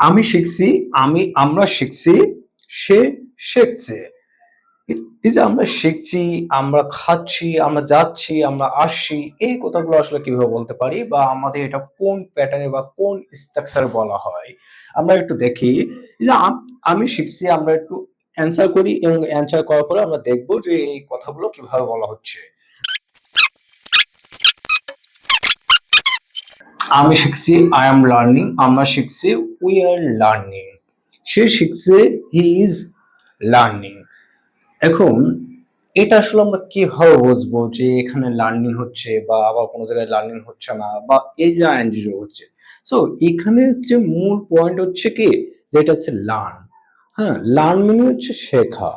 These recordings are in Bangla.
আমি শিখছি, আমরা শিখছি, সে শিখছে। এই যে আমরা শিখছি, আমরা খাচ্ছি, আমরা যাচ্ছি, আমরা আসছি, এই কথাগুলো আসলে কিভাবে বলতে পারি বা আমাদের এটা কোন প্যাটার্নে বা কোন স্ট্রাকচারে বলা হয়? আমরা একটু দেখি যে আমি শিখছি আমরা একটু অ্যান্সার করি এবং অ্যান্সার করার পরে আমরা দেখব যে এই কথাগুলো কিভাবে বলা হচ্ছে। আমি শিখছি, I am learning, আমরা শিখছি, we are learning, সে শিখছে, he is learning। এখন এটা আসলে আমরা কিভাবে বুঝবো যে এখানে লার্নিং হচ্ছে বা আবার কোনো জায়গায় লার্নিং হচ্ছে না বা এই যে আইএনজি যোগ হচ্ছে। সো এখানে যে মূল পয়েন্ট হচ্ছে কি যে এটা হচ্ছে লার্ন। হ্যাঁ, লার্ন মানে হচ্ছে শেখা।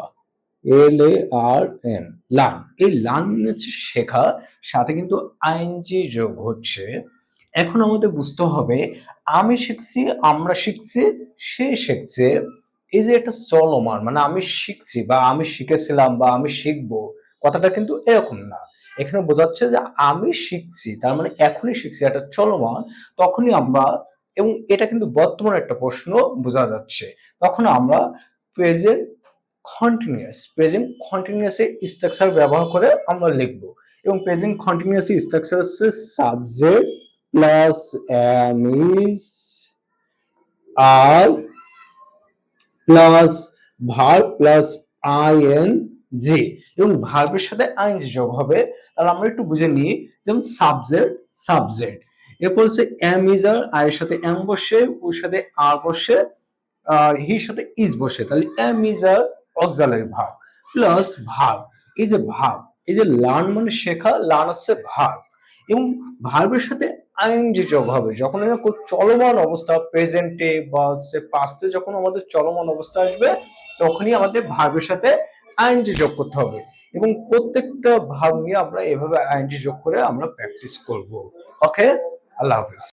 LARN, learn. এই লার্ন মানে হচ্ছে শেখা, সাথে কিন্তু আইএনজি যোগ হচ্ছে। এখন আমাদের বুঝতে হবে আমি শিখছি, আমরা শিখছি, সে শিখছে। এই যে এটা চলমান মানে আমি শিখছি বা আমি শিখেছিলাম বা আমি শিখবো, কথাটা কিন্তু এরকম না। এখানে বোঝাচ্ছে যে আমি শিখছি, তার মানে এখনই শিখছি, এটা চলমান। তখনই আমরা, এবং এটা কিন্তু বর্তমান একটা প্রশ্ন বোঝা যাচ্ছে, তখন আমরা প্রেজেন্ট প্রেজেন্ট কন্টিনিউয়াস এর স্ট্রাকচার ব্যবহার করে আমরা লিখবো। এবং প্রেজেন্ট কন্টিনিউয়াস স্ট্রাকচার হচ্ছে subject plus am is are plus verb plus ING, এবং ভার্বের সাথে আইএনজি যোগ হবে। তাহলে আমরা একটু বুঝে নিই, যেমন সাবজেক্ট সাবজেক্ট, এরপর হচ্ছে এম ইজ আর এর সাথে এম বসে, ওর সাথে আর বসে, আর হির সাথে ইজ বসে, তাহলে am is are auxiliary verb plus verb. এই যে ভার্ব, এই যে লার্ন মানে শেখা, লার্ন হচ্ছে ভার্ব, এবং ভার্বের সাথে আইএনজি যোগ হবে যখন এটা খুব চলমান অবস্থা, প্রেজেন্টে বা হচ্ছে পাস্টে যখন আমাদের চলমান অবস্থা আসবে, তখনই আমাদের ভার্বের সাথে আইএনজি যোগ করতে হবে। এবং প্রত্যেকটা ভার্ব নিয়ে আমরা এভাবে আইএনজি যোগ করে আমরা প্র্যাকটিস করব। ওকে, আল্লাহ হাফেজ।